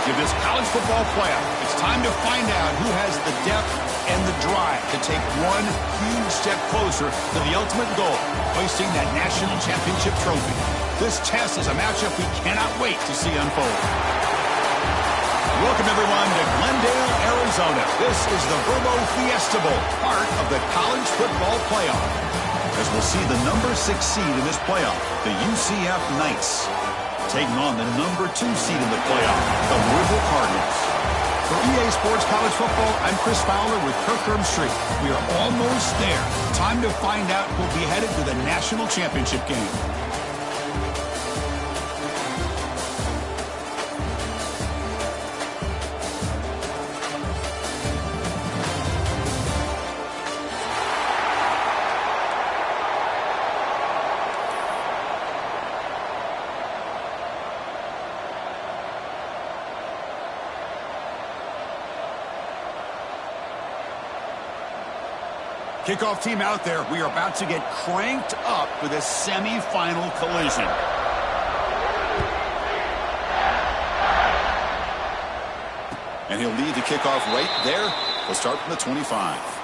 stage of this college football playoff. It's time to find out who has the depth and the drive to take one huge step closer to the ultimate goal, hoisting that national championship trophy. This test is a matchup we cannot wait to see unfold. Welcome, everyone, to Glendale, Arizona. This is the Verbo Fiesta Bowl, part of the college football playoff. As we'll see the number 6 seed in this playoff, the UCF Knights, taking on the number 2 seed in the playoff, the Louisville Cardinals. For EA Sports College Football, I'm Chris Fowler with Kirkherm Street. We are almost there. Time to find out who'll be headed to the national championship game. Kickoff team out there. We are about to get cranked up with a semifinal collision. And he'll lead the kickoff right there. We'll start from the 25.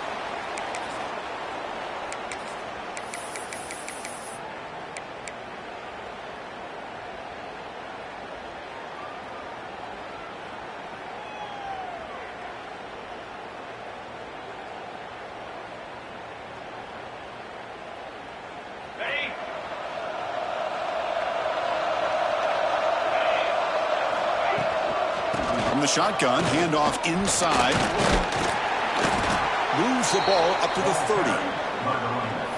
From the shotgun, handoff inside. Moves the ball up to the 30.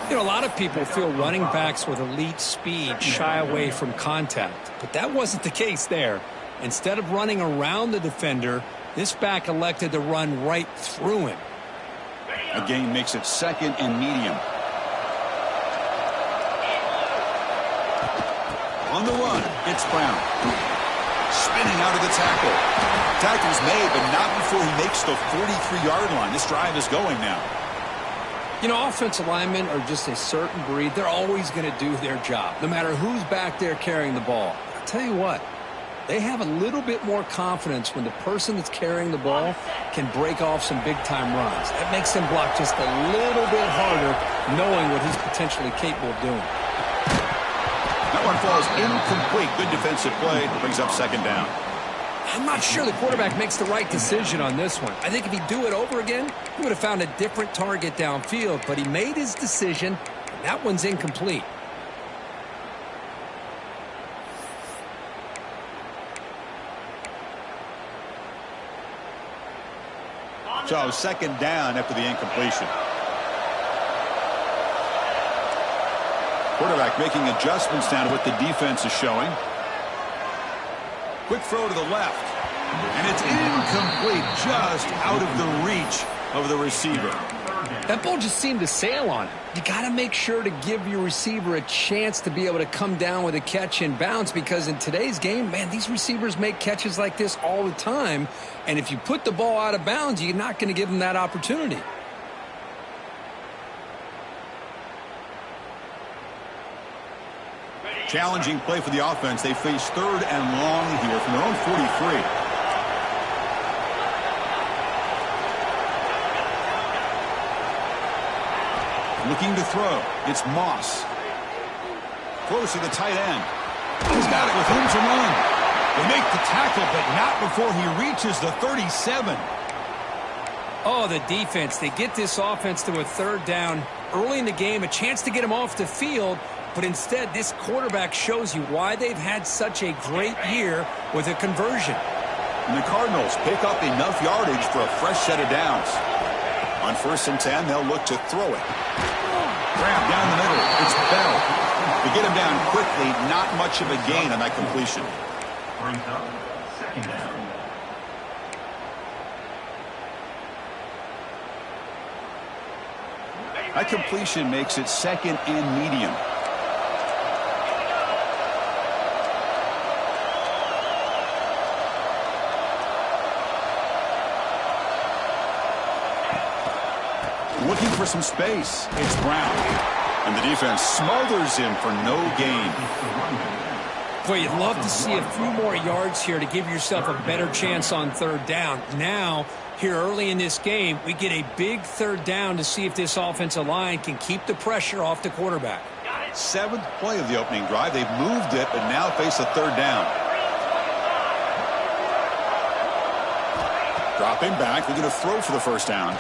You know, a lot of people feel running backs with elite speed shy away from contact, but that wasn't the case there. Instead of running around the defender, this back elected to run right through him. A gain makes it second and medium. On the run, it's Brown. Spinning out of the tackle. Tackle's made, but not before he makes the 43-yard line. This drive is going now. You know, offensive linemen are just a certain breed. They're always going to do their job, no matter who's back there carrying the ball. I'll tell you what, they have a little bit more confidence when the person that's carrying the ball can break off some big-time runs. That makes them block just a little bit harder, knowing what he's potentially capable of doing. That one falls incomplete. Good defensive play. Brings up second down. I'm not sure the quarterback makes the right decision on this one. I think if he'd do it over again, he would have found a different target downfield, but he made his decision, and that one's incomplete. So second down after the incompletion. Quarterback making adjustments down to what the defense is showing. Quick throw to the left. And it's incomplete, just out of the reach of the receiver. That ball just seemed to sail on him. You got to make sure to give your receiver a chance to be able to come down with a catch and bounce, because in today's game, man, these receivers make catches like this all the time. And if you put the ball out of bounds, you're not going to give them that opportunity. Challenging play for the offense. They face third and long here from their own 43. Looking to throw. It's Moss. Close to the tight end. He's got it with room to run. They make the tackle, but not before he reaches the 37. Oh, the defense. They get this offense to a third down early in the game, a chance to get him off the field. But instead, this quarterback shows you why they've had such a great year with a conversion. And the Cardinals pick up enough yardage for a fresh set of downs. On 1st and 10, they'll look to throw it. Grab down the middle. It's Bell. To get him down quickly, not much of a gain on that completion. Brings up second down. That completion makes it second and medium. Looking for some space. It's Brown. And the defense smothers him for no gain. Well, you'd love to see a few more yards here to give yourself a better chance on third down. Now, here early in this game, we get a big third down to see if this offensive line can keep the pressure off the quarterback. 7th play of the opening drive. They've moved it, but now face a third down. Dropping back. They're going to throw for the first down.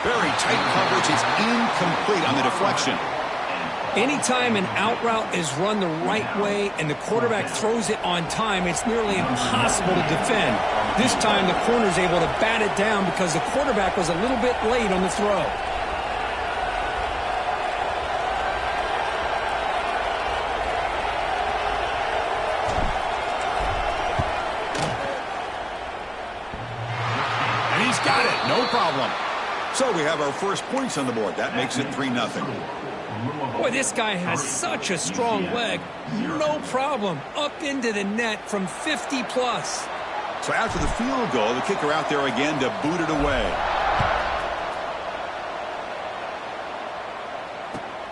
Very tight coverage. It's incomplete on the deflection. Anytime an out route is run the right way and the quarterback throws it on time, it's nearly impossible to defend. This time the corner's able to bat it down because the quarterback was a little bit late on the throw. And he's got it. No problem. So we have our first points on the board. That makes it 3-0. Boy, this guy has such a strong leg. No problem. Up into the net from 50 plus. So after the field goal, the kicker out there again to boot it away.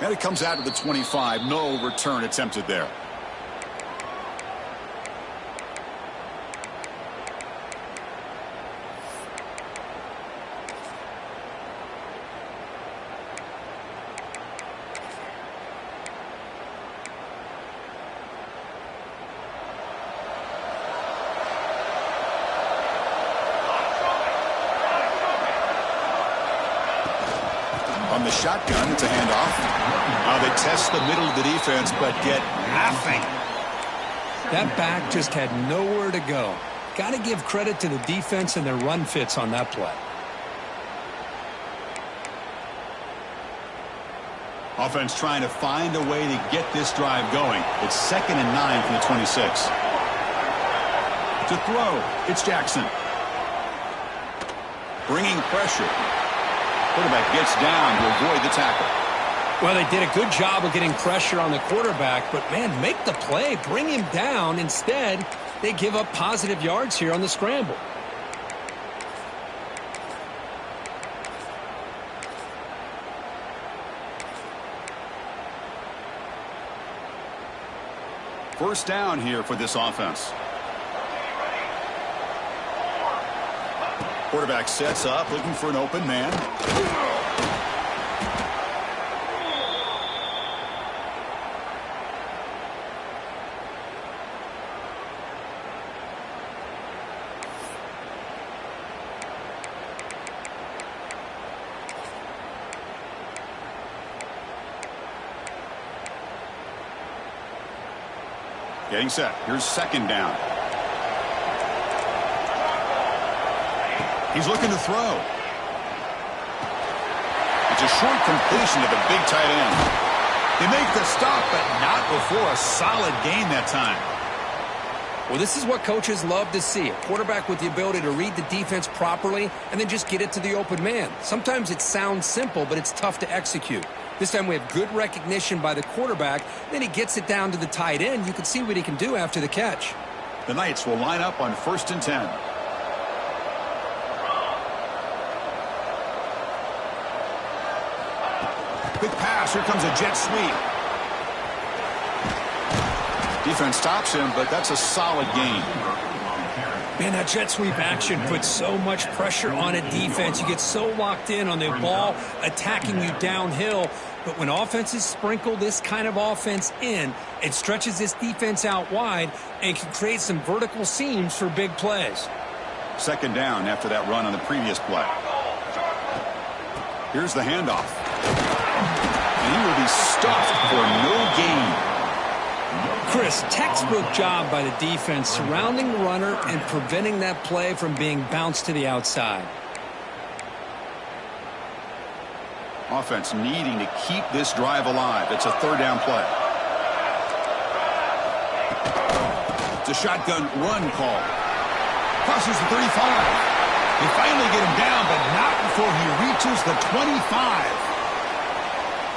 And it comes out to the 25. No return attempted there. On the shotgun, it's a handoff. Now they test the middle of the defense, but get nothing. That back just had nowhere to go. Got to give credit to the defense and their run fits on that play. Offense trying to find a way to get this drive going. It's 2nd and 9 from the 26. To throw, it's Jackson. Bringing pressure. Quarterback gets down to avoid the tackle. Well, they did a good job of getting pressure on the quarterback, but, man, make the play. Bring him down. Instead, they give up positive yards here on the scramble. First down here for this offense. Quarterback sets up, looking for an open man. Getting set. Here's 2nd down. He's looking to throw. It's a short completion to the big tight end. They make the stop, but not before a solid gain that time. Well, this is what coaches love to see. A quarterback with the ability to read the defense properly and then just get it to the open man. Sometimes it sounds simple, but it's tough to execute. This time we have good recognition by the quarterback. Then he gets it down to the tight end. You can see what he can do after the catch. The Knights will line up on 1st and 10. Quick pass. Here comes a jet sweep. Defense stops him, but that's a solid gain. Man, that jet sweep action puts so much pressure on a defense. You get so locked in on the ball attacking you downhill. But when offenses sprinkle this kind of offense in, it stretches this defense out wide and can create some vertical seams for big plays. 2nd down after that run on the previous play. Here's the handoff. And he will be stuffed for no gain. Chris, textbook job by the defense surrounding the runner and preventing that play from being bounced to the outside. Offense needing to keep this drive alive. It's a 3rd down play. It's a shotgun run call. Crosses the 35. They finally get him down, but not before he reaches the 25.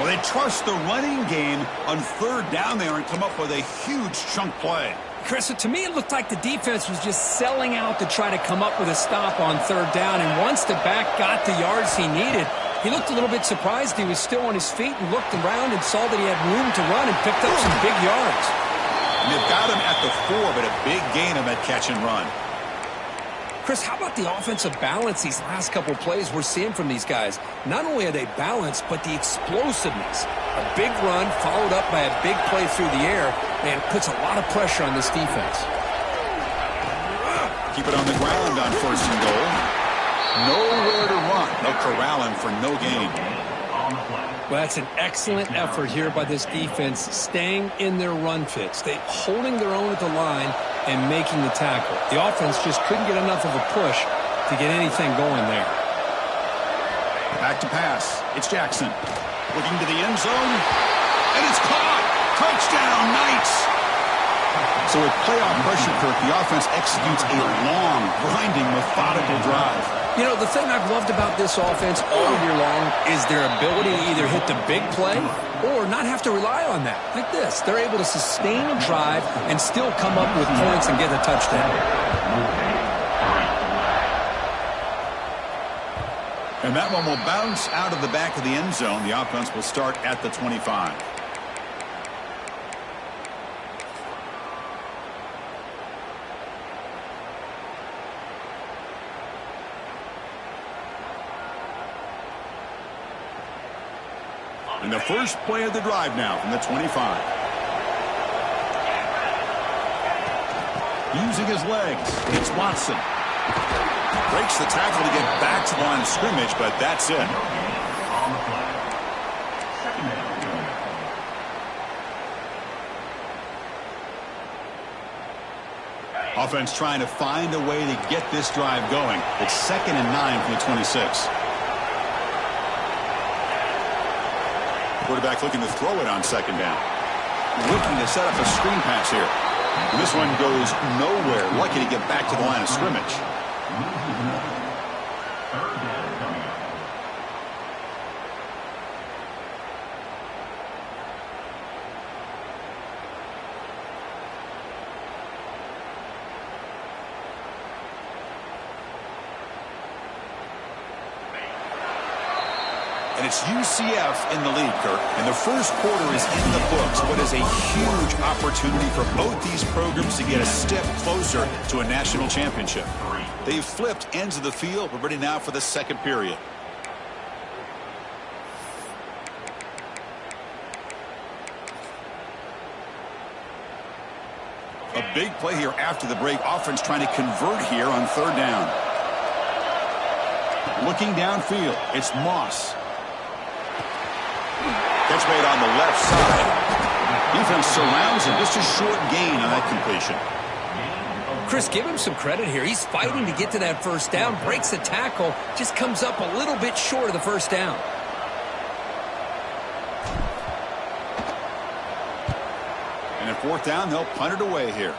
Well, they trust the running game on 3rd down there and come up with a huge chunk play. Chris, to me, it looked like the defense was just selling out to try to come up with a stop on 3rd down. And once the back got the yards he needed, he looked a little bit surprised he was still on his feet and looked around and saw that he had room to run and picked up some big yards. And they've got him at the 4, but a big gain on that catch and run. Chris, how about the offensive balance these last couple plays we're seeing from these guys? Not only are they balanced, but the explosiveness. A big run followed up by a big play through the air, and it puts a lot of pressure on this defense. Keep it on the ground on 1st and goal. Nowhere to run. They'll corral him for no gain. Well, that's an excellent effort here by this defense, staying in their run fits. They holding their own at the line and making the tackle. The offense just couldn't get enough of a push to get anything going there. Back to pass. It's Jackson. Looking to the end zone. And it's caught. Touchdown, Knights. So with playoff pressure, Kirk, the offense executes a long, grinding, methodical drive. You know, the thing I've loved about this offense all year long is their ability to either hit the big play or not have to rely on that. Like this. They're able to sustain a drive and still come up with points and get a touchdown. And that one will bounce out of the back of the end zone. The offense will start at the 25. And the first play of the drive now from the 25. Using his legs, it's Watson. Breaks the tackle to get back to the line of scrimmage, but that's it. Offense trying to find a way to get this drive going. It's 2nd and 9 from the 26. Quarterback looking to throw it on 2nd down. Looking to set up a screen pass here. And this one goes nowhere. Lucky to get back to the line of scrimmage. And it's UCF in the lead, Kirk. And the first quarter is in the books. What is a huge opportunity for both these programs to get a step closer to a national championship. They've flipped ends of the field. We're ready now for the second period. A big play here after the break. Offense trying to convert here on 3rd down. Looking downfield, it's Moss. Catch made on the left side. Defense surrounds him. Just a short gain on that completion. Chris, give him some credit here. He's fighting to get to that 1st down. Breaks the tackle. Just comes up a little bit short of the 1st down. And at 4th down, they'll punt it away here.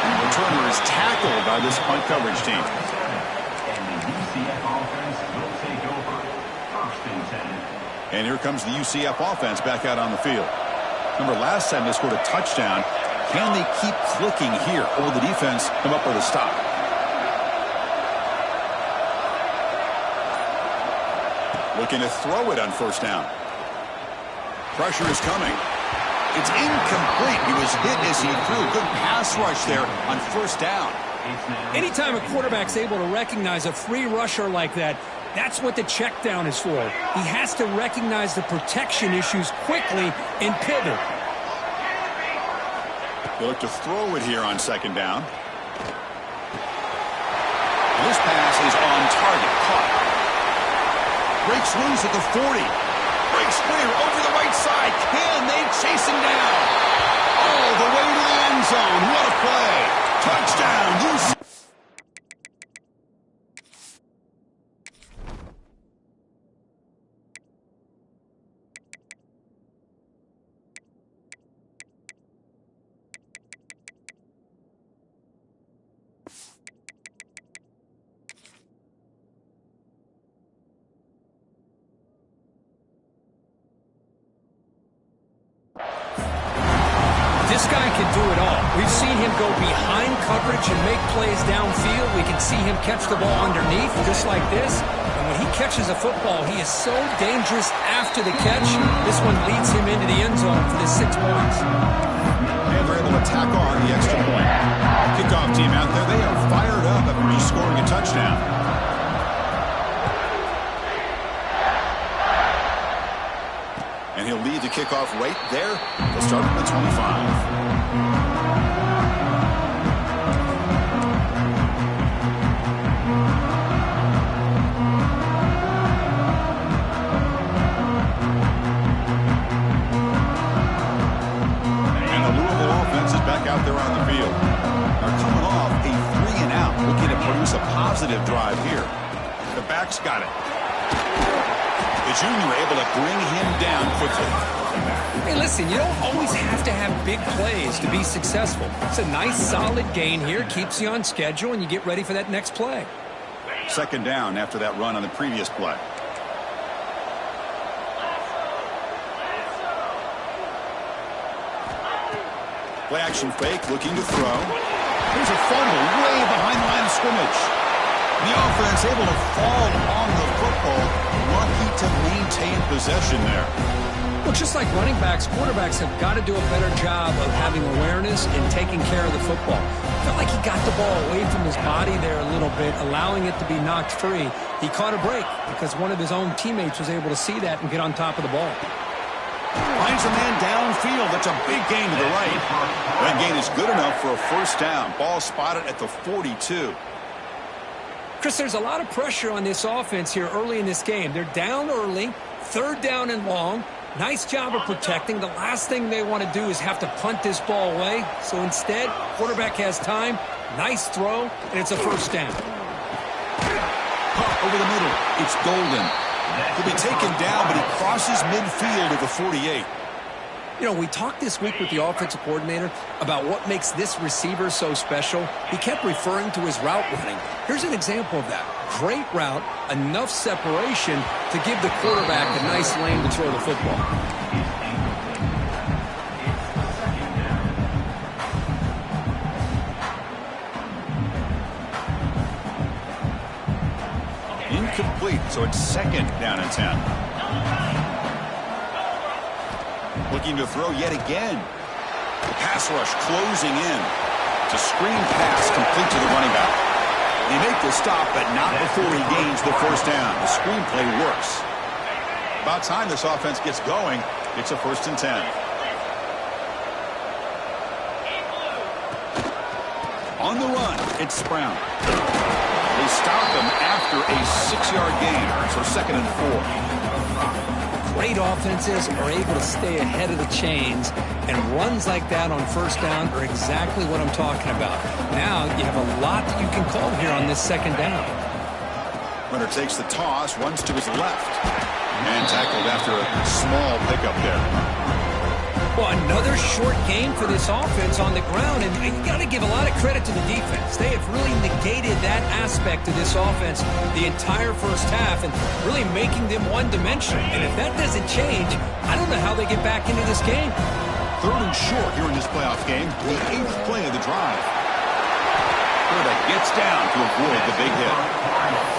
And the returner is tackled by this punt coverage team. And here comes the UCF offense back out on the field. Remember, last time they scored a touchdown. Can they keep clicking here, or will the defense come up with a stop? Looking to throw it on 1st down. Pressure is coming. It's incomplete. He was hit as he threw. Good pass rush there on 1st down. Anytime a quarterback's able to recognize a free rusher like that, that's what the check down is for. He has to recognize the protection issues quickly and pivot. They look to throw it here on 2nd down. This pass is on target. Caught. Breaks loose at the 40. Breaks clear over the right side. Can they chase him down? All the way to the end zone. What a play. Touchdown. UCF. This guy can do it all. We've seen him go behind coverage and make plays downfield. We can see him catch the ball underneath just like this. And when he catches a football, he is so dangerous after the catch. This one leads him into the end zone for the 6 points. And they're able to tack on the extra point. Kickoff team out there, they are fired up after just scoring a touchdown. And he'll lead the kickoff right there. They'll start at the 25. Out there on the field. They're coming off a 3-and-out, looking to produce a positive drive here. The back's got it. The junior able to bring him down quickly. Hey, listen, you don't always have to have big plays to be successful. It's a nice, solid gain here. Keeps you on schedule, and you get ready for that next play. Second down after that run on the previous play. Play action fake, looking to throw. Here's a fumble way behind the line of scrimmage. The offense able to fall on the football, lucky to maintain possession there. Well, just like running backs, quarterbacks have got to do a better job of having awareness and taking care of the football. I felt like he got the ball away from his body there a little bit, allowing it to be knocked free. He caught a break because one of his own teammates was able to see that and get on top of the ball. Finds a man downfield. That's a big gain to the right. That gain is good enough for a first down. Ball spotted at the 42. Chris, there's a lot of pressure on this offense here early in this game. They're down early, 3rd down and long. Nice job of protecting. The last thing they want to do is have to punt this ball away. So instead, quarterback has time. Nice throw, and it's a first down. Caught over the middle. It's Golden. He'll be taken down, but he crosses midfield at the 48. You know, we talked this week with the offensive coordinator about what makes this receiver so special. He kept referring to his route running. Here's an example of that. Great route, enough separation to give the quarterback a nice lane to throw the football. Incomplete, so it's 2nd down and 10. Looking to throw yet again. Pass rush closing in. It's a screen pass complete to the running back. He make the stop, but not before he gains the first down. The screenplay works. About time this offense gets going. It's a 1st and 10. On the run, it's Brown. They stop him after a 6-yard gain, so 2nd and 4. Great offenses are able to stay ahead of the chains, and runs like that on first down are exactly what I'm talking about. Now you have a lot that you can call here on this 2nd down. Runner takes the toss, runs to his left, and tackled after a small pickup there. Well, another short game for this offense on the ground, and you got to give a lot of credit to the defense. They have really negated that aspect of this offense the entire first half and really making them one-dimensional. And if that doesn't change, I don't know how they get back into this game. 3rd and short here in this playoff game, the 8th play of the drive. Quarterback gets down to avoid the big hit.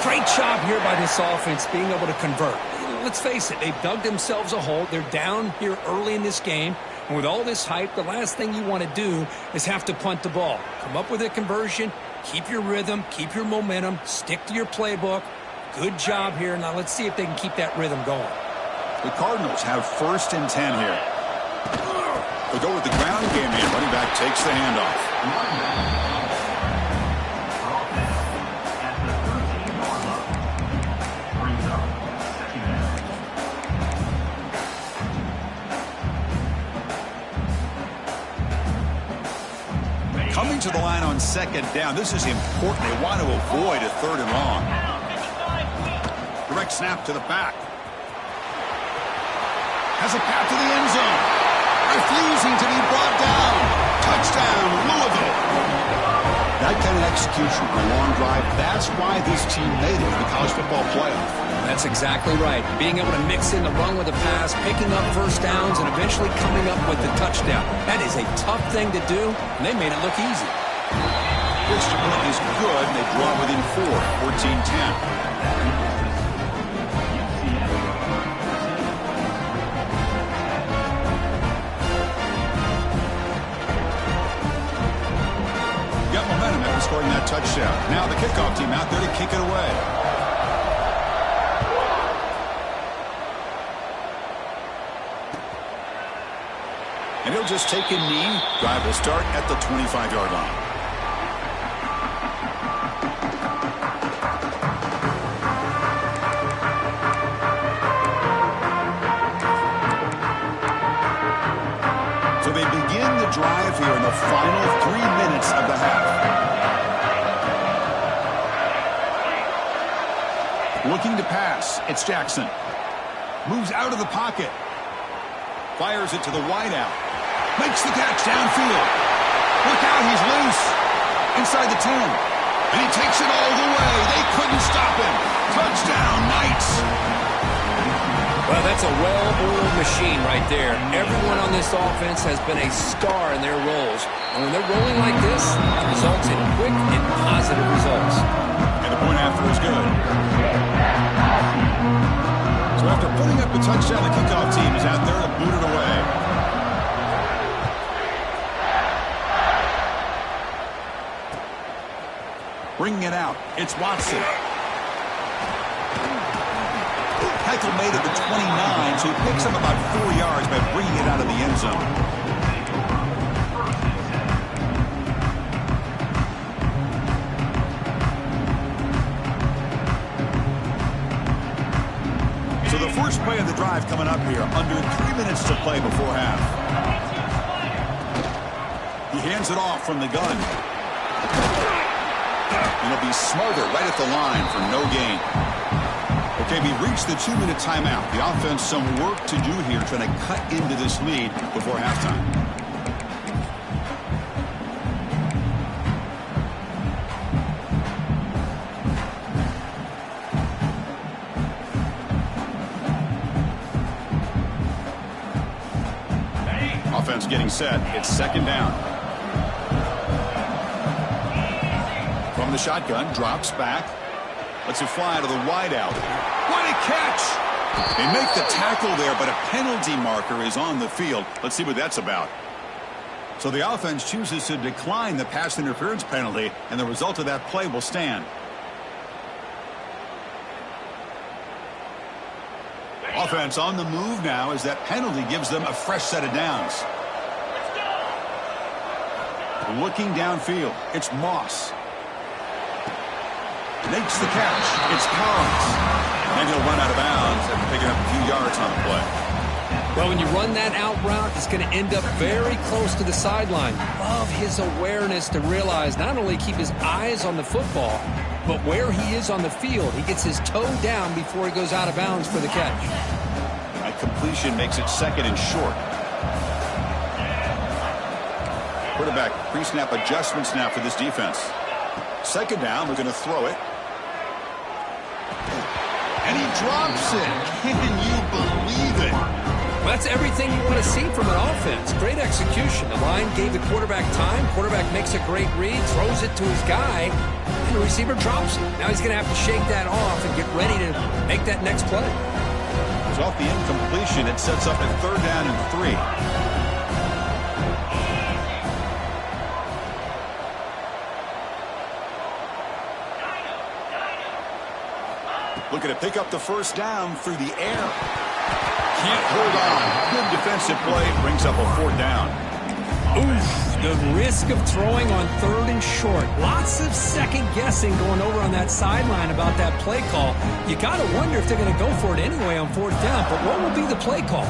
Great job here by this offense being able to convert. Let's face it, they've dug themselves a hole. They're down here early in this game. And with all this hype, the last thing you want to do is have to punt the ball. Come up with a conversion, keep your rhythm, keep your momentum, stick to your playbook. Good job here. Now let's see if they can keep that rhythm going. The Cardinals have 1st and 10 here. They'll go with the ground game here. Running back takes the handoff. Coming to the line on 2nd down. This is important. They want to avoid a 3rd and long. Direct snap to the back. Has a path to the end zone. Refusing to be brought down. Touchdown, Louisville. That kind of execution for a long drive, that's why this team made it to the college football playoff. That's exactly right. Being able to mix in the run with the pass, picking up first downs, and eventually coming up with the touchdown. That is a tough thing to do, and they made it look easy. This point is good, and they draw within 4, 14-10. scoring that touchdown. Now the kickoff team out there to kick it away. And he'll just take a knee. Drive will start at the 25-yard line. So they begin the drive here in the final 3 minutes of the half. Looking to pass. It's Jackson. Moves out of the pocket. Fires it to the wideout. Makes the catch downfield. Look out, he's loose. Inside the 10. And he takes it all the way. They couldn't stop him. Touchdown, Knights. Well, that's a well-oiled machine right there. Everyone on this offense has been a star in their roles. And when they're rolling like this, it results in quick and positive results. And the point after is good. So after putting up the touchdown, the kickoff team is out there to boot it away. Bringing it out. It's Watson. Tackle made at the 29, so he picks up about 4 yards by bringing it out of the end zone. So the first play of the drive coming up here, under 3 minutes to play before half. He hands it off from the gun. And he'll be smarter right at the line for no gain. Okay, we reached the 2-minute timeout. The offense some work to do here trying to cut into this lead before halftime. Offense getting set. It's second down. From the shotgun, drops back. Lets it fly to the wideout. What a catch! They make the tackle there, but a penalty marker is on the field. Let's see what that's about. So the offense chooses to decline the pass interference penalty, and the result of that play will stand. Offense on the move now as that penalty gives them a fresh set of downs. Looking downfield, it's Moss. Makes the catch. It's Collins. And he'll run out of bounds after picking up a few yards on the play. Well, when you run that out route, it's going to end up very close to the sideline. Love his awareness to realize not only keep his eyes on the football, but where he is on the field. He gets his toe down before he goes out of bounds for the catch. That completion makes it second and short. Quarterback pre-snap adjustments now for this defense. Second down, we're going to throw it. And he drops it. Can you believe it? Well, that's everything you want to see from an offense. Great execution. The line gave the quarterback time. Quarterback makes a great read, throws it to his guy, and the receiver drops it. Now he's going to have to shake that off and get ready to make that next play. So off the incompletion, it sets up at third down and 3. Looking to pick up the first down through the air. Can't hold on. Good defensive play. Brings up a fourth down. Oof, the risk of throwing on third and short. Lots of second guessing going over on that sideline about that play call. You got to wonder if they're going to go for it anyway on fourth down. But what will be the play call?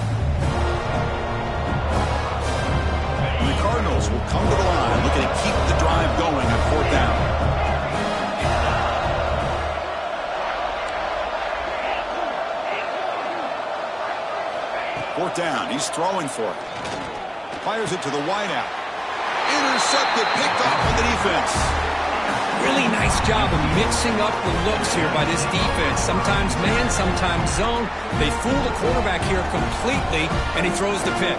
And the Cardinals will come to the line looking to keep the drive going on fourth down. Fourth down. He's throwing for it. Fires it to the wideout. Intercepted. Picked off by the defense. Really nice job of mixing up the looks here by this defense. Sometimes man, sometimes zone. They fool the quarterback here completely, and he throws the pick.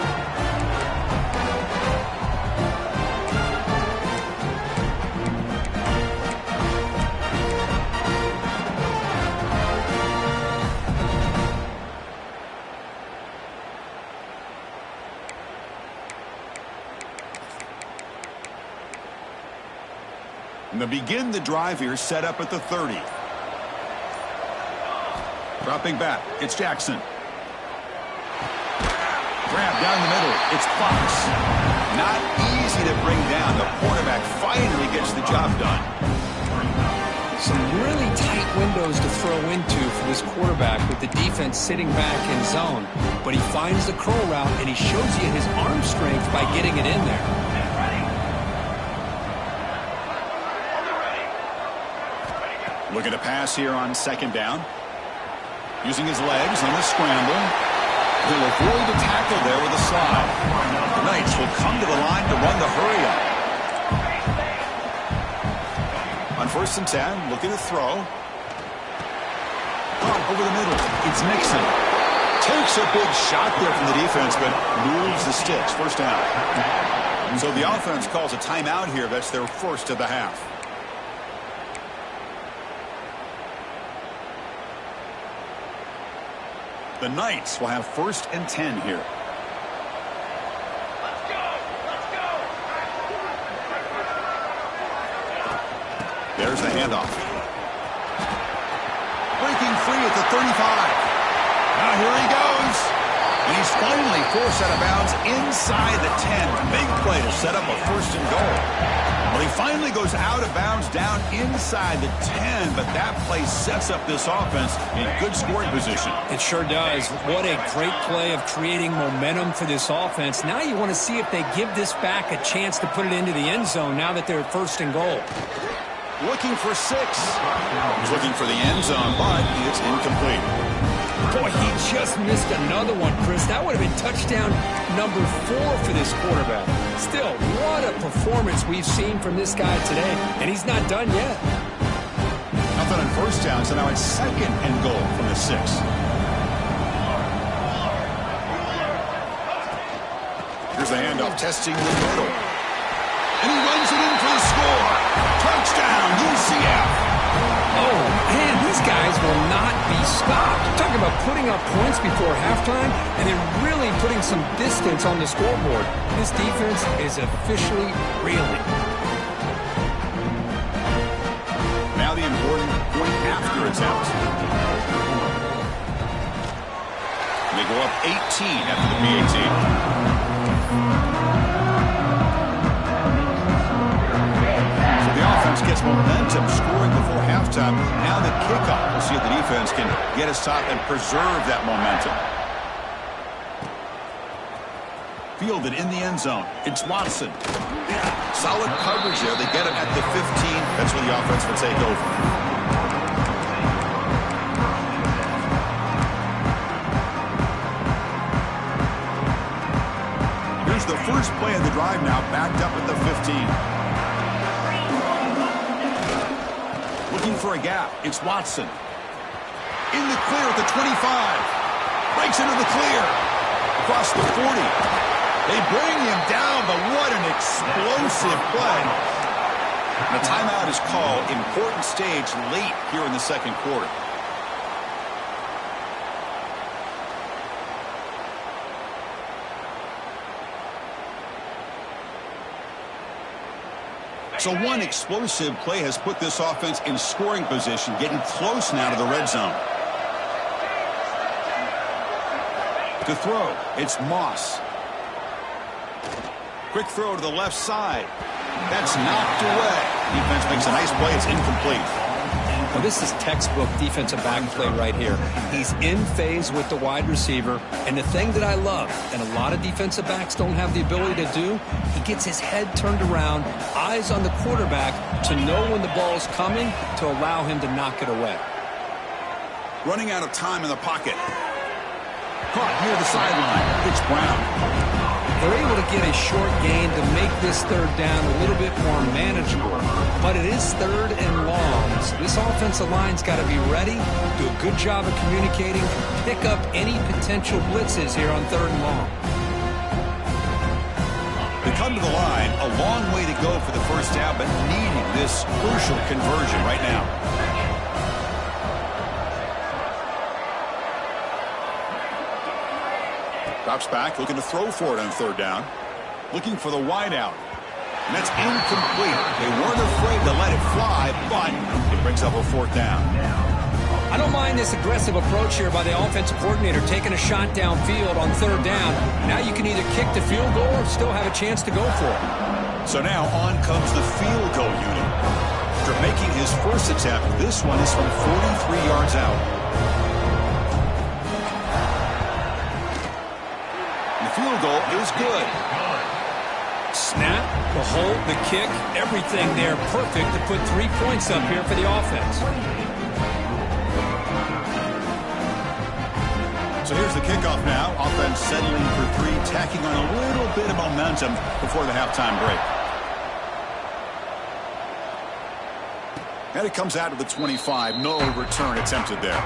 And they begin the drive here, set up at the 30. Dropping back, it's Jackson. Grab down the middle, it's Fox. Not easy to bring down. The quarterback finally gets the job done. Some really tight windows to throw into for this quarterback with the defense sitting back in zone. But he finds the curl route, and he shows you his arm strength by getting it in there. Looking to pass here on second down. Using his legs on the scramble. He'll avoid the tackle there with a slide. The Knights will come to the line to run the hurry up. On 1st and 10, looking to throw. Over the middle, it's Nixon. Takes a big shot there from the defense, but moves the sticks. First down. So the offense calls a timeout here. That's their first of the half. The Knights will have 1st and 10 here. Let's go! Let's go! There's the handoff. Breaking free at the 35. Now here he goes. And he's finally forced out of bounds inside the 10. Big play to set up a 1st and goal. Well, he finally goes out of bounds down inside the 10, but that play sets up this offense in good scoring position. It sure does. What a great play of creating momentum for this offense. Now you want to see if they give this back a chance to put it into the end zone now that they're 1st and goal. Looking for 6. He's looking for the end zone, but it's incomplete. Boy, he just missed another one, Chris. That would have been touchdown number 4 for this quarterback. Still, what a performance we've seen from this guy today, and he's not done yet. Nothing on 1st down, so now it's 2nd and goal from the 6. Here's the handoff, testing the middle. And he runs it in for the score. Touchdown, UCF. Oh, man, these guys will not be stopped. Talking about putting up points before halftime and then really putting some distance on the scoreboard. This defense is officially reeling. Now the important point after attempt. They go up 18 after the PAT. Gets momentum scoring before halftime. Now the kickoff. We'll see if the defense can get a stop and preserve that momentum. Fielded in the end zone. It's Watson. Solid coverage there. They get him at the 15. That's where the offense will take over. Here's the first play of the drive now, backed up at the 15. For a gap, it's Watson. In the clear at the 25. Breaks into the clear. Across the 40. They bring him down, but what an explosive play. The timeout is called. Important stage late here in the 2nd quarter. So one explosive play has put this offense in scoring position, getting close now to the red zone. To throw, it's Moss. Quick throw to the left side. That's knocked away. Defense makes a nice play. It's incomplete. Well, this is textbook defensive back play right here. He's in phase with the wide receiver. And the thing that I love, and a lot of defensive backs don't have the ability to do, he gets his head turned around, eyes on the quarterback to know when the ball's coming to allow him to knock it away. Running out of time in the pocket. Caught near the sideline. It's Brown. They're able to get a short gain to make this 3rd down a little bit more manageable. But it is 3rd and long. So this offensive line's got to be ready, do a good job of communicating, pick up any potential blitzes here on 3rd and long. They come to the line, a long way to go for the first down, but needing this crucial conversion right now. Drops back, looking to throw for it on 3rd down. Looking for the wide out. And that's incomplete. They weren't afraid to let it fly, but it brings up a 4th down. I don't mind this aggressive approach here by the offensive coordinator, taking a shot downfield on 3rd down. Now you can either kick the field goal or still have a chance to go for it. So now on comes the field goal unit. After making his first attempt, this one is from 43 yards out. And the field goal is good. Snap, the hold, the kick, everything there perfect to put 3 points up here for the offense. So here's the kickoff now. Offense settling for 3, tacking on a little bit of momentum before the halftime break. And it comes out of the 25. No return attempted there.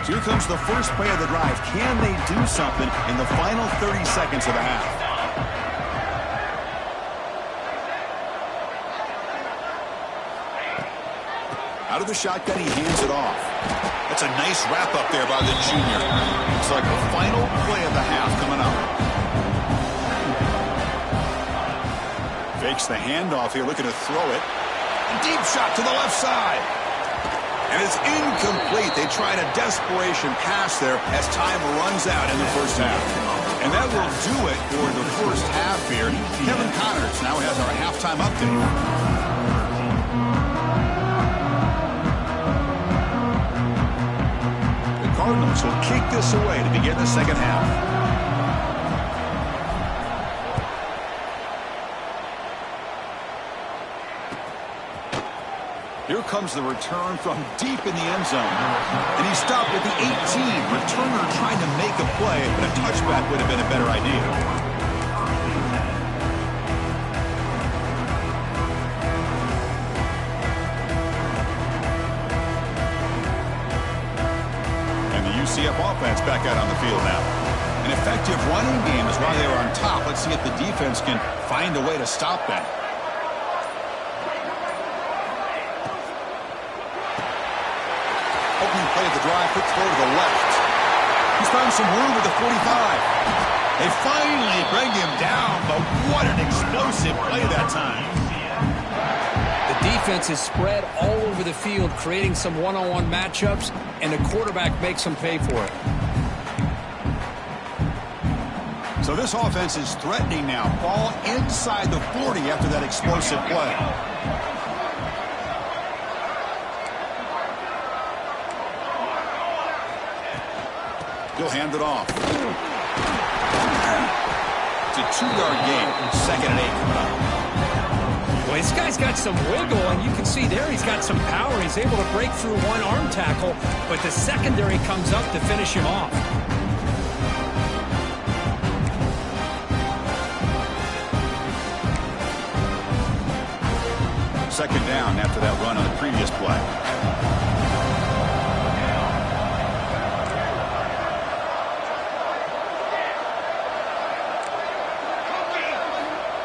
So here comes the first play of the drive. Can they do something in the final 30 seconds of the half? Out of the shotgun, he hands it off. That's a nice wrap-up there by the junior. Looks like the final play of the half coming up. Fakes the handoff here, looking to throw it. Deep shot to the left side. And it's incomplete. They tried a desperation pass there as time runs out in the first half. And that will do it for the first half here. Kevin Connors now has our halftime update. Cardinals will kick this away to begin the second half. Here comes the return from deep in the end zone. And he stopped at the 18. Returner trying to make a play, but a touchback would have been a better idea. UCF offense back out on the field now. An effective running game is why they were on top. Let's see if the defense can find a way to stop that. Opening play of the drive, quick throw to the left. He's found some room at the 45. They finally bring him down, but what an explosive play that time. The defense is spread all over the field, creating some one-on-one matchups, and the quarterback makes them pay for it. So this offense is threatening now. Ball inside the 40 after that explosive play. He'll hand it off. It's a 2-yard gain. 2nd and 8 coming up. Well, this guy's got some wiggle, and you can see there he's got some power. He's able to break through one arm tackle, but the secondary comes up to finish him off. Second down after that run on the previous play.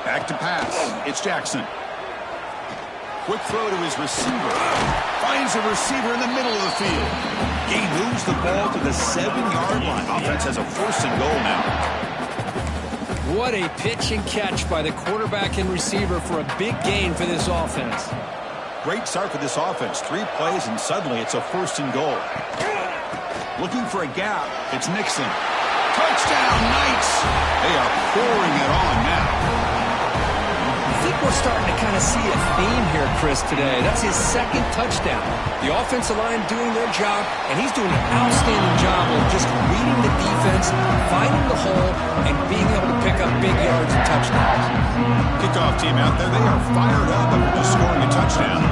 Back to pass. It's Jackson. Quick throw to his receiver. Finds a receiver in the middle of the field. He moves the ball to the 7-yard line. Offense has a 1st and goal now. What a pitch and catch by the quarterback and receiver for a big gain for this offense. Great start for this offense. 3 plays, and suddenly it's a 1st and goal. Looking for a gap. It's Nixon. Touchdown, Knights! They are pouring it on now. I think we're starting to kind of see a theme here, Chris, today. That's his 2nd touchdown. The offensive line doing their job, and he's doing an outstanding job of just reading the defense, finding the hole, and being able to pick up big yards and touchdowns. Kickoff team out there. They are fired up after just scoring a touchdown.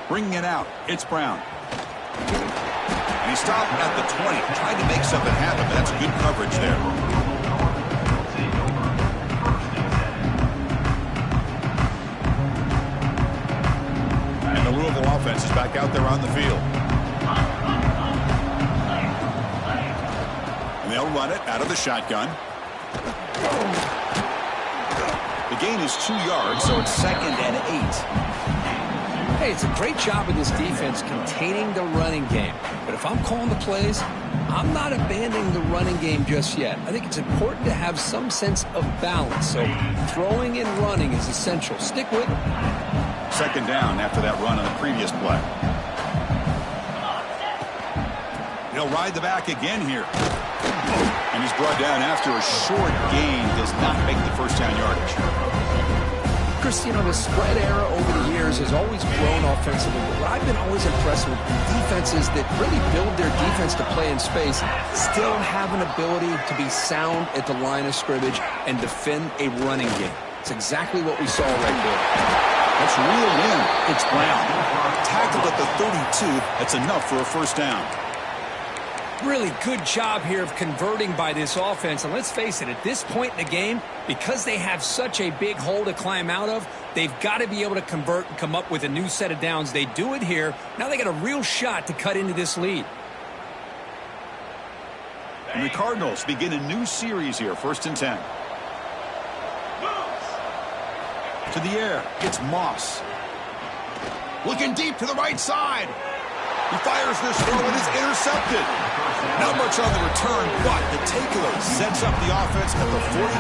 Bringing it out, it's Brown. And he stopped at the 20, tried to make something happen, but that's good coverage there. Louisville offense is back out there on the field. And they'll run it out of the shotgun. The gain is 2 yards, so it's 2nd and 8. Hey, it's a great job of this defense containing the running game. But if I'm calling the plays, I'm not abandoning the running game just yet. I think it's important to have some sense of balance. So throwing and running is essential. Stick with it. 2nd down after that run on the previous play. He'll ride the back again here. And he's brought down after a short gain. Does not make the first down yardage. Chris, you know, the spread era over the years has always grown offensively. But I've been always impressed with defenses that really build their defense to play in space, still have an ability to be sound at the line of scrimmage and defend a running game. It's exactly what we saw right there. That's reeled in. It's Brown. Tackled at the 32. That's enough for a first down. Really good job here of converting by this offense. And let's face it, at this point in the game, because they have such a big hole to climb out of, they've got to be able to convert and come up with a new set of downs. They do it here. Now they got a real shot to cut into this lead. And the Cardinals begin a new series here, 1st and 10. To the air, it's Moss. Looking deep to the right side. He fires this throw and is intercepted. Not much on the return, but the takeaway sets up the offense at the 41.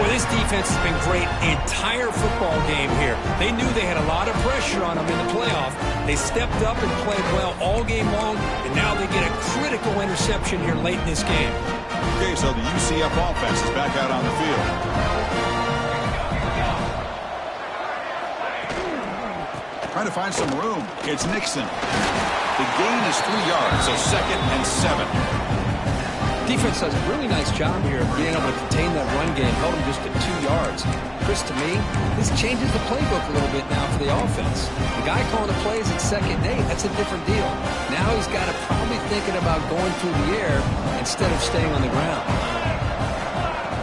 Well, this defense has been great entire football game here. They knew they had a lot of pressure on them in the playoff. They stepped up and played well all game long, and now they get a critical interception here late in this game. Okay, so the UCF offense is back out on the field. Trying to find some room. It's Nixon. The gain is 3 yards, so 2nd and 7. Defense does a really nice job here of being able to contain that run game, held them just at 2 yards. Chris, to me, this changes the playbook a little bit now for the offense. The guy calling the plays at 2nd and 8, that's a different deal. Now he's got to probably thinking about going through the air instead of staying on the ground.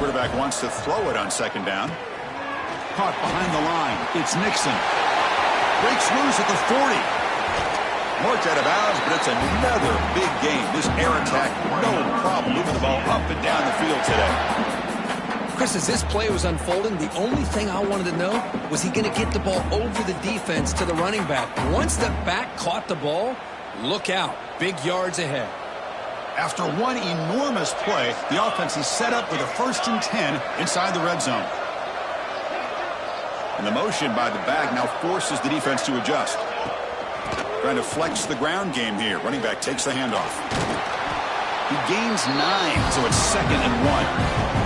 Quarterback wants to throw it on 2nd down. Caught behind the line. It's Nixon. Breaks loose at the 40. Marked out of bounds, but it's another big game. This air attack, no problem moving the ball up and down the field today. Chris, as this play was unfolding, the only thing I wanted to know was he going to get the ball over the defense to the running back. Once the back caught the ball, look out. Big yards ahead. After one enormous play, the offense is set up with a 1st and 10 inside the red zone. And the motion by the back now forces the defense to adjust. Trying to flex the ground game here. Running back takes the handoff. He gains 9, so it's 2nd and 1.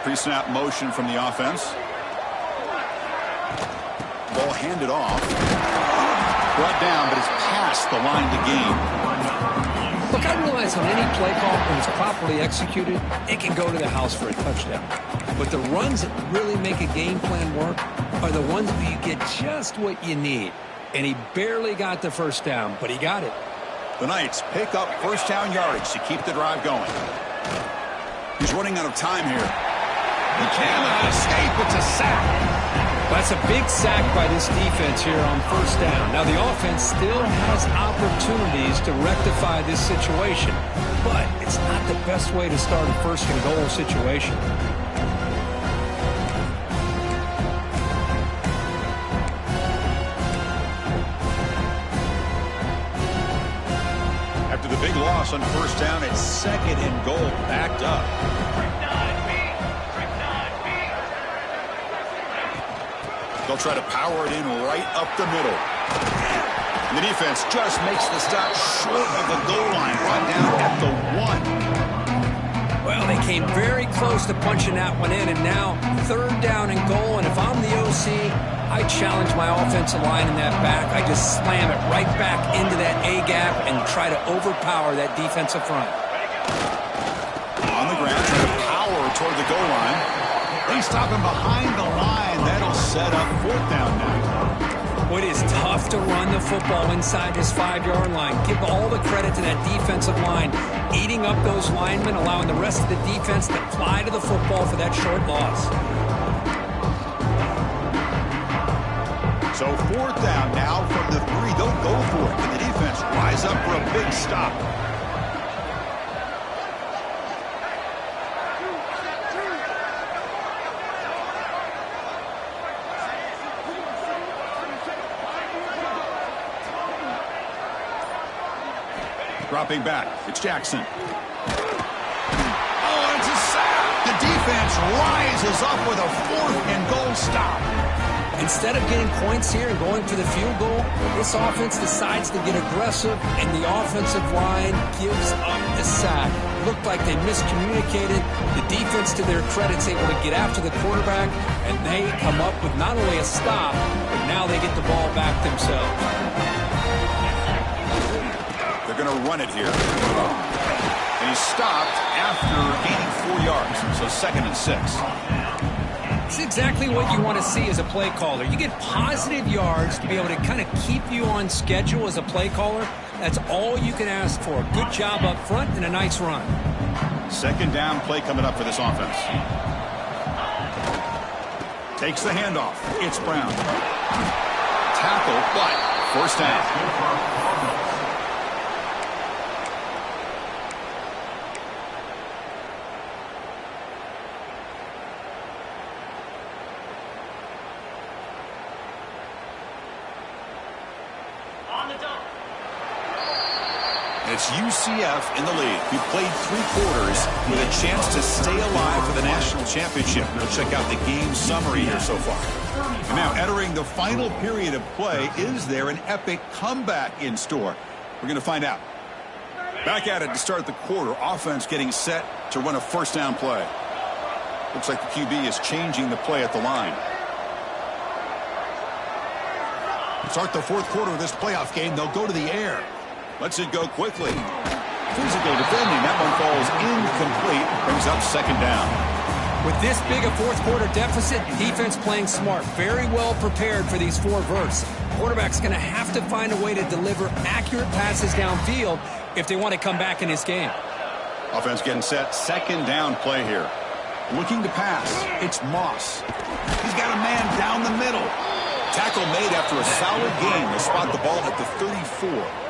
Pre-snap motion from the offense. Ball handed off. Brought down, but it's past the line to gain. Look, I realize on any play call, when it's properly executed, it can go to the house for a touchdown. But the runs that really make a game plan work are the ones where you get just what you need. And he barely got the first down, but he got it. The Knights pick up first down yardage to keep the drive going. He's running out of time here. He cannot escape. It's a sack. That's a big sack by this defense here on first down. Now, the offense still has opportunities to rectify this situation, but it's not the best way to start a 1st and goal situation. After the big loss on first down, it's 2nd and goal, backed up. They'll try to power it in right up the middle. And the defense just makes the stop short of the goal line, brought down at the 1. Well, they came very close to punching that one in, and now 3rd down and goal. And if I'm the OC, I challenge my offensive line in that back. I just slam it right back into that A-gap and try to overpower that defensive front. On the ground, trying to power toward the goal line. They stop him behind the line. That'll set up 4th down now. It is tough to run the football inside this 5-yard line. Give all the credit to that defensive line, eating up those linemen, allowing the rest of the defense to fly to the football for that short loss. So 4th down now from the 3. They'll go for it. Can the defense rise up for a big stop? Dropping back. It's Jackson. Oh, it's a sack. The defense rises up with a 4th and goal stop. Instead of getting points here and going for the field goal, this offense decides to get aggressive, and the offensive line gives up the sack. Looked like they miscommunicated. The defense, to their credit, is able to get after the quarterback, and they come up with not only a stop, but now they get the ball back themselves. They're going to run it here. And he's stopped after gaining 4 yards, so 2nd and 6. It's exactly what you want to see as a play caller. You get positive yards to be able to kind of keep you on schedule as a play caller. That's all you can ask for. Good job up front and a nice run. 2nd down play coming up for this offense. Takes the handoff. It's Brown. Tackle, but 1st down. It's UCF in the lead, who played 3 quarters with a chance to stay alive for the national championship. We'll check out the game summary here so far. And now, entering the final period of play, is there an epic comeback in store? We're going to find out. Back at it to start the quarter. Offense getting set to run a 1st down play. Looks like the QB is changing the play at the line. Start the 4th quarter of this playoff game. They'll go to the air. Lets it go quickly. Physical defending. That one falls incomplete. Brings up 2nd down. With this big a 4th quarter deficit, defense playing smart. Very well prepared for these 4 verts. Quarterback's going to have to find a way to deliver accurate passes downfield if they want to come back in this game. Offense getting set. 2nd down play here. Looking to pass. It's Moss. He's got a man down the middle. Tackle made after a solid game to spot the ball at the 34.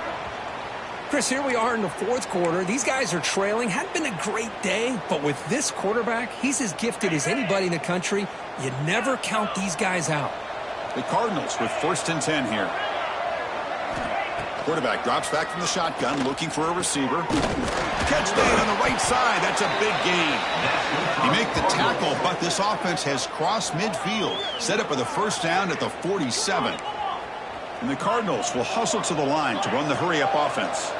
Chris, here we are in the 4th quarter. These guys are trailing. Hadn't been a great day, but with this quarterback, he's as gifted as anybody in the country. You never count these guys out. The Cardinals with 1st and 10 here. Quarterback drops back from the shotgun, looking for a receiver. Catch made on the right side. That's a big gain. He make the tackle, but this offense has crossed midfield. Set up with a 1st down at the 47. And the Cardinals will hustle to the line to run the hurry-up offense.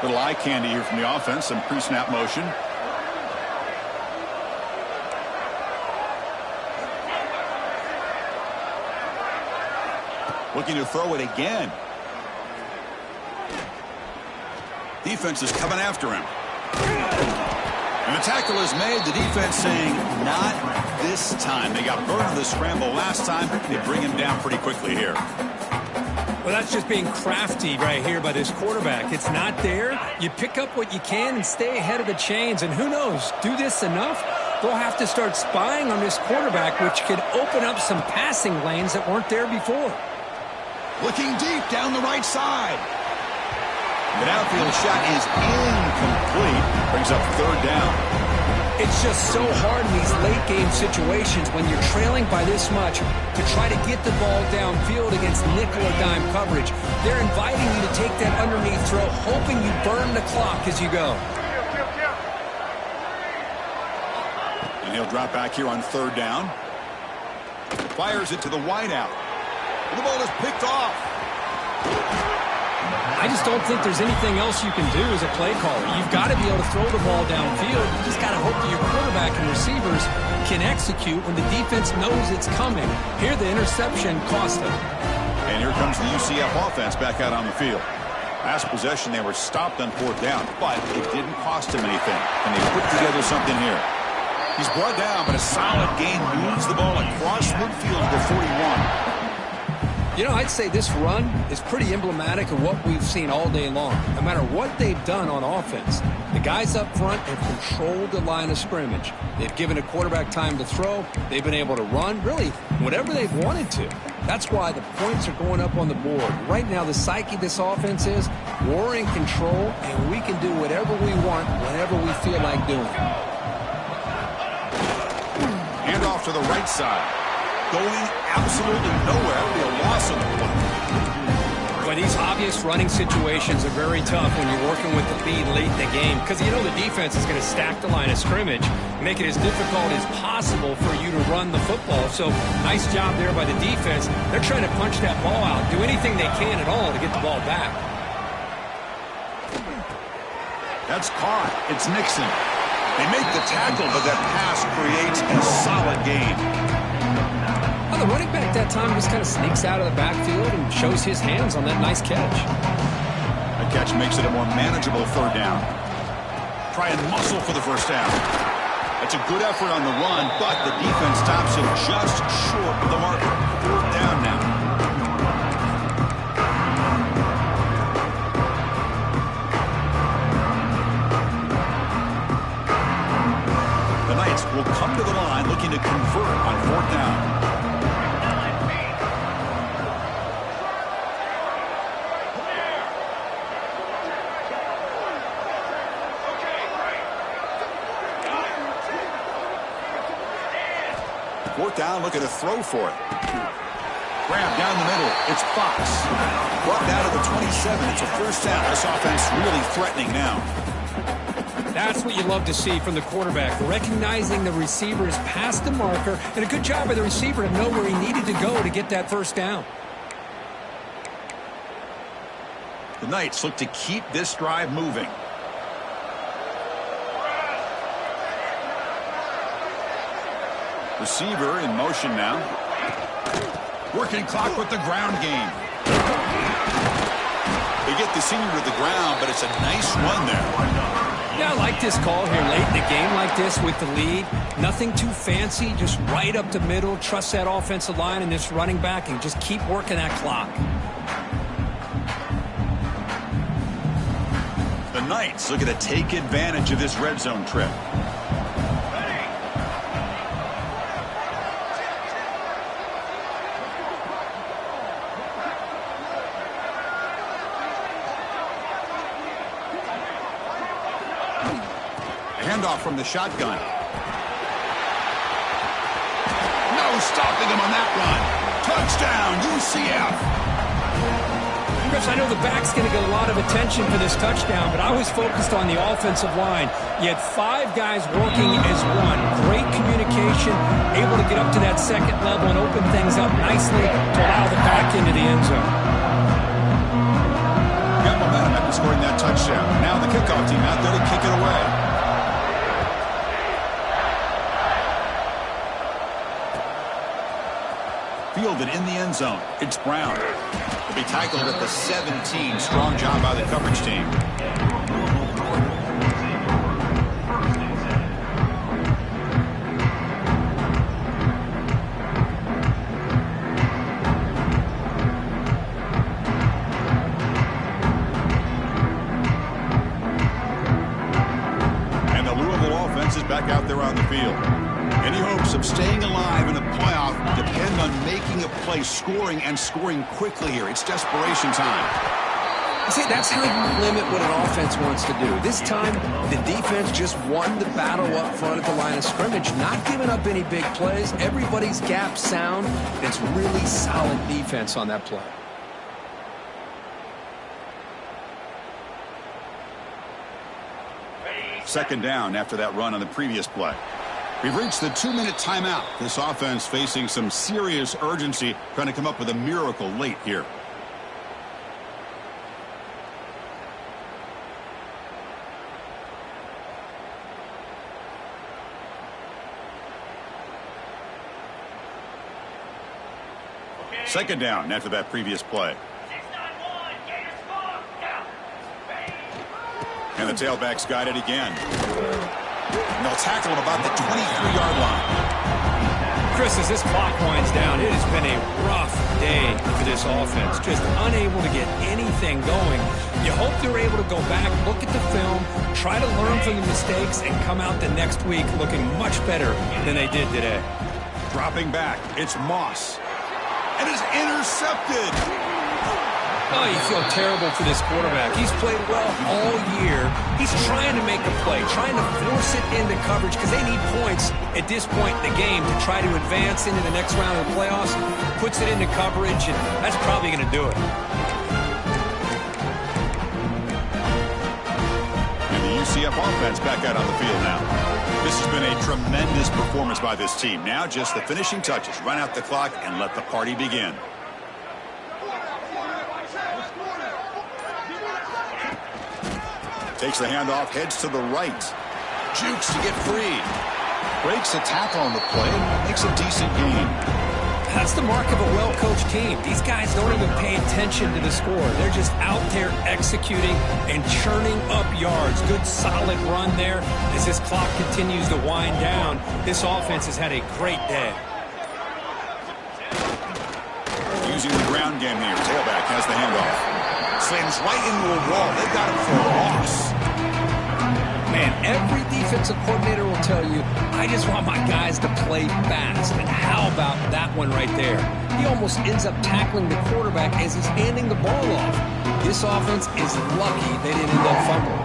Little eye candy here from the offense. Some pre-snap motion. Looking to throw it again. Defense is coming after him. And the tackle is made. The defense saying, not this time. They got burned in the scramble last time. They bring him down pretty quickly here. Well, that's just being crafty right here by this quarterback. It's not there. You pick up what you can and stay ahead of the chains. And who knows, do this enough, they'll have to start spying on this quarterback, which could open up some passing lanes that weren't there before. Looking deep down the right side. The downfield shot is incomplete. Brings up 3rd down. It's just so hard in these late game situations when you're trailing by this much to try to get the ball downfield against nickel or dime coverage. They're inviting you to take that underneath throw, hoping you burn the clock as you go. And he'll drop back here on 3rd down. Fires it to the wideout. The ball is picked off. I just don't think there's anything else you can do as a play caller. You've got to be able to throw the ball downfield. You just got to hope that your quarterback and receivers can execute when the defense knows it's coming. Here, the interception cost them. And here comes the UCF offense back out on the field. Last possession, they were stopped on 4th down, but it didn't cost them anything. And they put together something here. He's brought down, but a solid gain moves the ball across midfield to the 41. You know, I'd say this run is pretty emblematic of what we've seen all day long. No matter what they've done on offense, the guys up front have controlled the line of scrimmage. They've given a quarterback time to throw. They've been able to run, really, whatever they've wanted to. That's why the points are going up on the board. Right now, the psyche of this offense is we're in control, and we can do whatever we want whenever we feel like doing it. Hand off to the right side. Going absolutely nowhere. It'll be a loss on the play. Boy, these obvious running situations are very tough when you're working with the lead late in the game because you know the defense is going to stack the line of scrimmage, make it as difficult as possible for you to run the football. So nice job there by the defense. They're trying to punch that ball out, do anything they can at all to get the ball back. That's caught. It's Nixon. They make the tackle, but that pass creates a solid gain. Well, the running back that time just kind of sneaks out of the backfield and shows his hands on that nice catch. The catch makes it a more manageable 3rd down. Try and muscle for the 1st down. That's a good effort on the run, but the defense stops him just short of the marker. 4th down now. The Knights will come to the line looking to convert on 4th down. Down, looking to throw for it. Grab down the middle. It's Fox. Brought down to the 27. It's a 1st down. This offense really threatening now. That's what you love to see from the quarterback. Recognizing the receiver is past the marker, and a good job by the receiver to know where he needed to go to get that 1st down. The Knights look to keep this drive moving. Receiver in motion now. Working clock with the ground game. They get the senior to the ground, but it's a nice run there. Yeah, I like this call here late in the game like this with the lead. Nothing too fancy, just right up the middle. Trust that offensive line and this running back and just keep working that clock. The Knights looking to take advantage of this red zone trip. Handoff from the shotgun. No stopping him on that run. Touchdown, UCF. Chris, I know the back's going to get a lot of attention for this touchdown, but I was focused on the offensive line. You had 5 guys working as one. Great communication, able to get up to that 2nd level and open things up nicely to allow the back into the end zone. Got momentum after scoring that touchdown. Now the kickoff team out there to kick it away. Fielded in the end zone. It's Brown. He'll be tackled at the 17. Strong job by the coverage team. And the Louisville offense is back out there on the field. Any hopes of staying alive in the playoff depend on making a play, scoring, and scoring quickly here. It's desperation time. See, that's how you limit what an offense wants to do. This time, the defense just won the battle up front at the line of scrimmage, not giving up any big plays. Everybody's gap sound. It's really solid defense on that play. Second down after that run on the previous play. We've reached the 2-minute timeout. This offense facing some serious urgency, trying to come up with a miracle late here. Second down after that previous play. And the tailback's got it again. And they'll tackle him about the 23-yard line. Chris, as this clock winds down, it has been a rough day for this offense. Just unable to get anything going. You hope they're able to go back, look at the film, try to learn from the mistakes, and come out the next week looking much better than they did today. Dropping back, it's Moss. And is intercepted. Oh, you feel terrible for this quarterback. He's played well all year. He's trying to make a play, trying to force it into coverage because they need points at this point in the game to try to advance into the next round of the playoffs. Puts it into coverage, and that's probably going to do it. And the UCF offense back out on the field now. This has been a tremendous performance by this team. Now just the finishing touches. Run out the clock and let the party begin. Takes the handoff, heads to the right. Jukes to get free. Breaks a tackle on the play and makes a decent gain. That's the mark of a well-coached team. These guys don't even pay attention to the score. They're just out there executing and churning up yards. Good, solid run there. As this clock continues to wind down, this offense has had a great day. Using the ground game here. Tailback has the handoff. Slams right into a wall. They've got him for a loss. Man, every defensive coordinator will tell you, I just want my guys to play fast. And how about that one right there? He almost ends up tackling the quarterback as he's handing the ball off. This offense is lucky they didn't end up fumbling.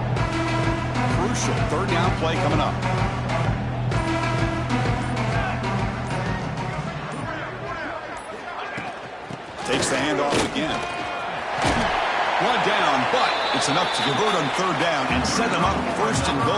Crucial third down play coming up. Takes the handoff again. One down, but it's enough to convert on third down and set them up first and goal.